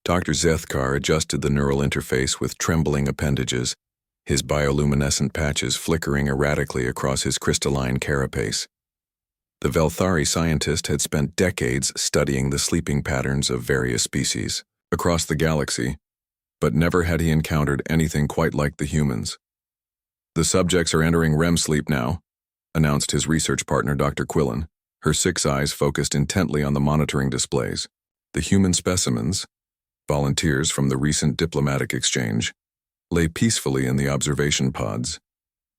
Dr. Zethkar adjusted the neural interface with trembling appendages, his bioluminescent patches flickering erratically across his crystalline carapace. The Velthari scientist had spent decades studying the sleeping patterns of various species across the galaxy, but never had he encountered anything quite like the humans. "The subjects are entering REM sleep now," announced his research partner Dr. Quillen, her 6 eyes focused intently on the monitoring displays. The human specimens, volunteers from the recent diplomatic exchange, lay peacefully in the observation pods,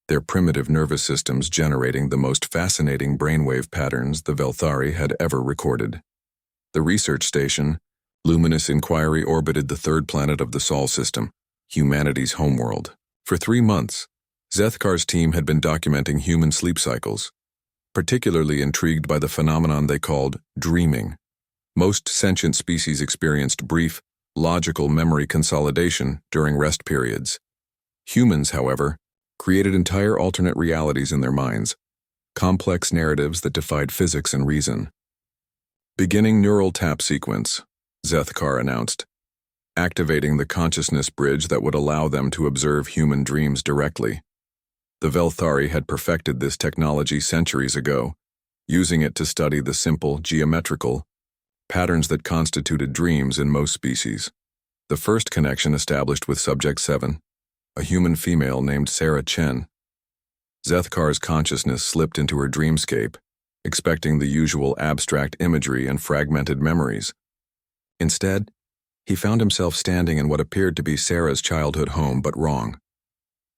their primitive nervous systems generating the most fascinating brainwave patterns the Velthari had ever recorded. The research station, Luminous Inquiry, orbited the 3rd planet of the Sol system, humanity's homeworld. For 3 months, Zethkar's team had been documenting human sleep cycles, particularly intrigued by the phenomenon they called dreaming. Most sentient species experienced brief, logical memory consolidation during rest periods. Humans, however, created entire alternate realities in their minds, complex narratives that defied physics and reason. "Beginning neural tap sequence," Zethkar announced, activating the consciousness bridge that would allow them to observe human dreams directly. The Velthari had perfected this technology centuries ago, using it to study the simple, geometrical patterns that constituted dreams in most species. The first connection established with Subject 7, a human female named Sarah Chen. Zethkar's consciousness slipped into her dreamscape, expecting the usual abstract imagery and fragmented memories. Instead, he found himself standing in what appeared to be Sarah's childhood home, but wrong.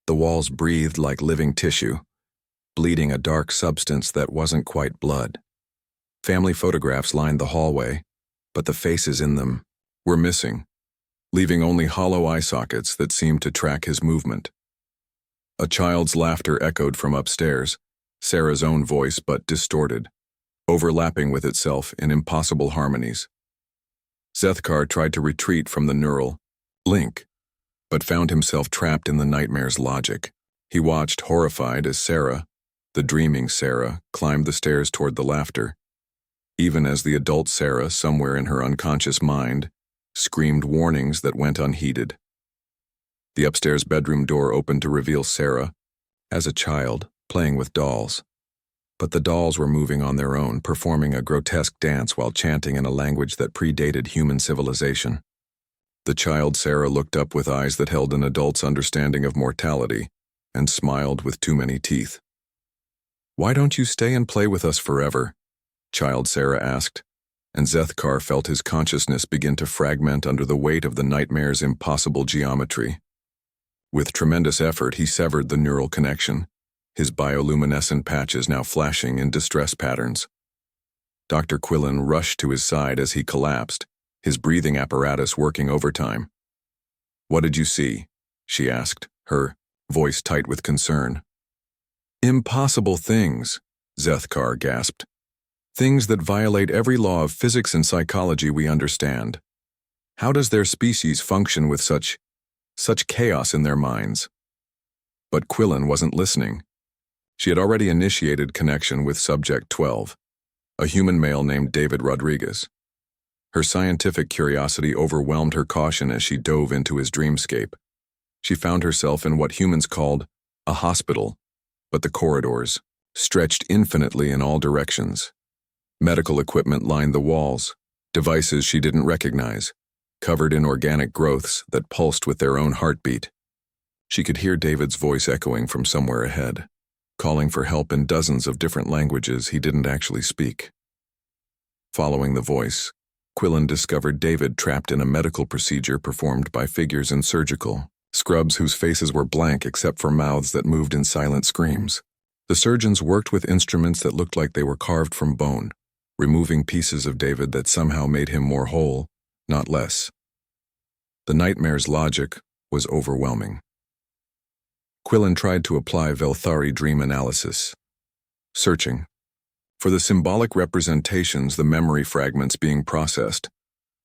The walls breathed like living tissue, bleeding a dark substance that wasn't quite blood. Family photographs lined the hallway, but the faces in them were missing, leaving only hollow eye sockets that seemed to track his movement. A child's laughter echoed from upstairs, Sarah's own voice but distorted, overlapping with itself in impossible harmonies. Zethkar tried to retreat from the neural link, but found himself trapped in the nightmare's logic. He watched, horrified, as Sarah, the dreaming Sarah, climbed the stairs toward the laughter, even as the adult Sarah, somewhere in her unconscious mind, screamed warnings that went unheeded. The upstairs bedroom door opened to reveal Sarah, as a child, playing with dolls. But the dolls were moving on their own, performing a grotesque dance while chanting in a language that predated human civilization. The child Sarah looked up with eyes that held an adult's understanding of mortality, and smiled with too many teeth. "Why don't you stay and play with us forever?" child Sarah asked, and Zethkar felt his consciousness begin to fragment under the weight of the nightmare's impossible geometry. With tremendous effort, he severed the neural connection, his bioluminescent patches now flashing in distress patterns. Dr. Quillen rushed to his side as he collapsed, his breathing apparatus working overtime. "What did you see?" she asked, her voice tight with concern. "Impossible things," Zethkar gasped. "Things that violate every law of physics and psychology we understand. How does their species function with such chaos in their minds?" But Quillen wasn't listening. She had already initiated connection with Subject 12, a human male named David Rodriguez. Her scientific curiosity overwhelmed her caution as she dove into his dreamscape. She found herself in what humans called a hospital, but the corridors stretched infinitely in all directions. Medical equipment lined the walls, devices she didn't recognize, covered in organic growths that pulsed with their own heartbeat. She could hear David's voice echoing from somewhere ahead, calling for help in dozens of different languages he didn't actually speak. Following the voice, Quillen discovered David trapped in a medical procedure performed by figures in surgical scrubs whose faces were blank except for mouths that moved in silent screams. The surgeons worked with instruments that looked like they were carved from bone, removing pieces of David that somehow made him more whole, not less. The nightmare's logic was overwhelming. Quillen tried to apply Velthari dream analysis, searching for the symbolic representations, the memory fragments being processed,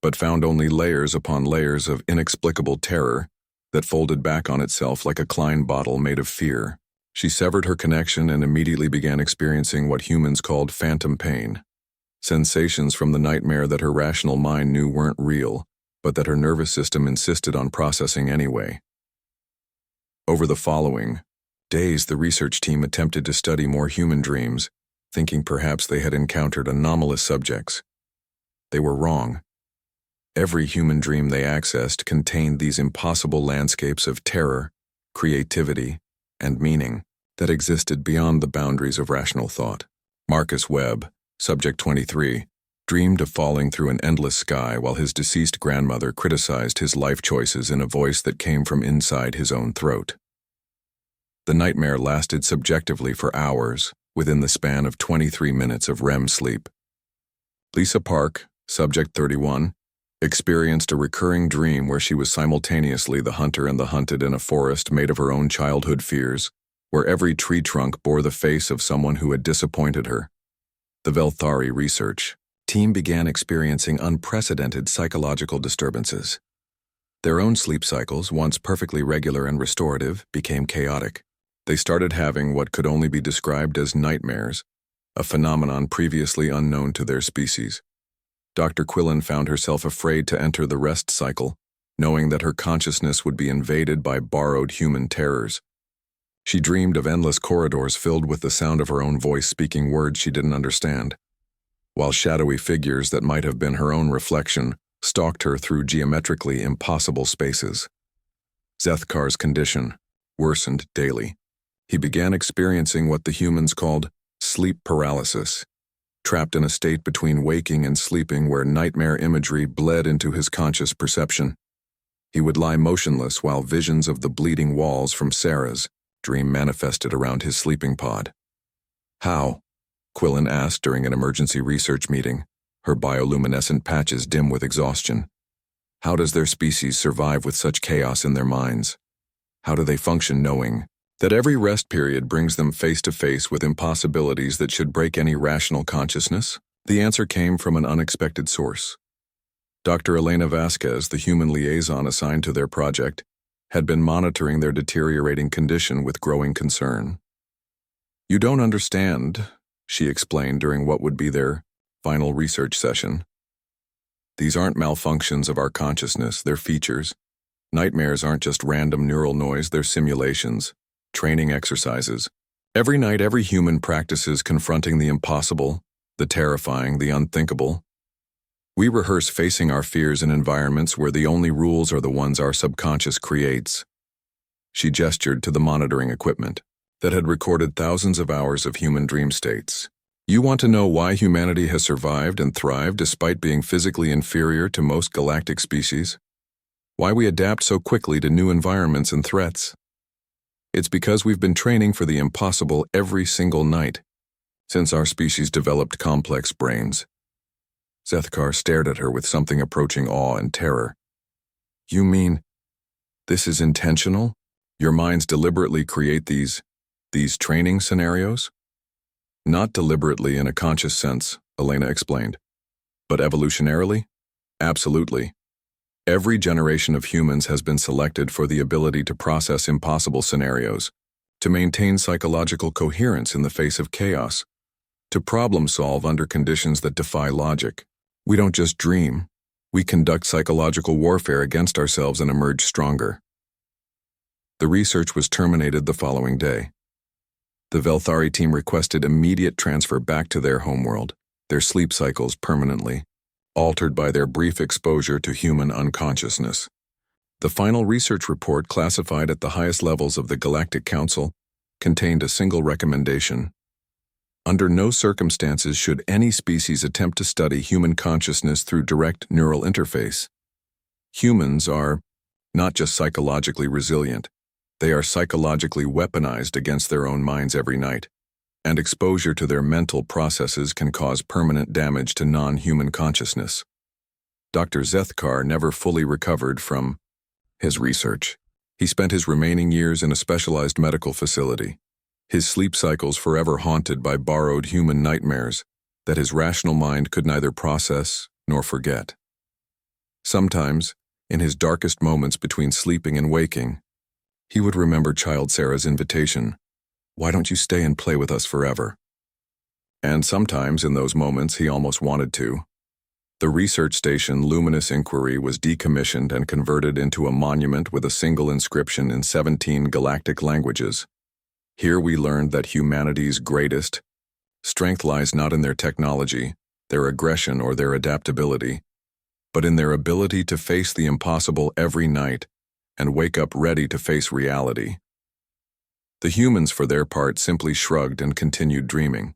but found only layers upon layers of inexplicable terror that folded back on itself like a Klein bottle made of fear. She severed her connection and immediately began experiencing what humans called phantom pain, sensations from the nightmare that her rational mind knew weren't real, but that her nervous system insisted on processing anyway. Over the following days, the research team attempted to study more human dreams, thinking perhaps they had encountered anomalous subjects. They were wrong. Every human dream they accessed contained these impossible landscapes of terror, creativity, and meaning that existed beyond the boundaries of rational thought. Marcus Webb, subject 23, dreamed of falling through an endless sky while his deceased grandmother criticized his life choices in a voice that came from inside his own throat. The nightmare lasted subjectively for hours, within the span of 23 minutes of REM sleep. Lisa Park, subject 31, experienced a recurring dream where she was simultaneously the hunter and the hunted in a forest made of her own childhood fears, where every tree trunk bore the face of someone who had disappointed her. The Velthari research team began experiencing unprecedented psychological disturbances. Their own sleep cycles, once perfectly regular and restorative, became chaotic. They started having what could only be described as nightmares, a phenomenon previously unknown to their species. Dr. Quillen found herself afraid to enter the rest cycle, knowing that her consciousness would be invaded by borrowed human terrors. She dreamed of endless corridors filled with the sound of her own voice speaking words she didn't understand, while shadowy figures that might have been her own reflection stalked her through geometrically impossible spaces. Zethkar's condition worsened daily. He began experiencing what the humans called sleep paralysis, trapped in a state between waking and sleeping where nightmare imagery bled into his conscious perception. He would lie motionless while visions of the bleeding walls from Sarah's dream manifested around his sleeping pod. How? Quillen asked during an emergency research meeting, her bioluminescent patches dim with exhaustion. How does their species survive with such chaos in their minds? How do they function knowing that every rest period brings them face to face with impossibilities that should break any rational consciousness? The answer came from an unexpected source. Dr. Elena Vasquez, the human liaison assigned to their project, had been monitoring their deteriorating condition with growing concern. "You don't understand," she explained during what would be their final research session. "These aren't malfunctions of our consciousness, they're features. Nightmares aren't just random neural noise, they're simulations, training exercises. Every night, every human practices confronting the impossible, the terrifying, the unthinkable. We rehearse facing our fears in environments where the only rules are the ones our subconscious creates." She gestured to the monitoring equipment that had recorded thousands of hours of human dream states. "You want to know why humanity has survived and thrived despite being physically inferior to most galactic species? Why we adapt so quickly to new environments and threats? It's because we've been training for the impossible every single night, since our species developed complex brains." Zethkar stared at her with something approaching awe and terror. "You mean this is intentional? Your minds deliberately create these training scenarios?" "Not deliberately in a conscious sense," Elena explained. "But evolutionarily? Absolutely. Every generation of humans has been selected for the ability to process impossible scenarios, to maintain psychological coherence in the face of chaos, to problem solve under conditions that defy logic. We don't just dream, we conduct psychological warfare against ourselves and emerge stronger." The research was terminated the following day. The Velthari team requested immediate transfer back to their homeworld, their sleep cycles permanently altered by their brief exposure to human unconsciousness. The final research report, classified at the highest levels of the Galactic Council, contained a single recommendation. Under no circumstances should any species attempt to study human consciousness through direct neural interface. Humans are not just psychologically resilient, they are psychologically weaponized against their own minds every night, and exposure to their mental processes can cause permanent damage to non-human consciousness. Dr. Zethkar never fully recovered from his research. He spent his remaining years in a specialized medical facility, his sleep cycles forever haunted by borrowed human nightmares that his rational mind could neither process nor forget. Sometimes, in his darkest moments between sleeping and waking, he would remember child Sarah's invitation, "Why don't you stay and play with us forever?" And sometimes in those moments he almost wanted to. The research station Luminous Inquiry was decommissioned and converted into a monument with a single inscription in 17 galactic languages. Here we learned that humanity's greatest strength lies not in their technology, their aggression, or their adaptability, but in their ability to face the impossible every night and wake up ready to face reality. The humans, for their part, simply shrugged and continued dreaming.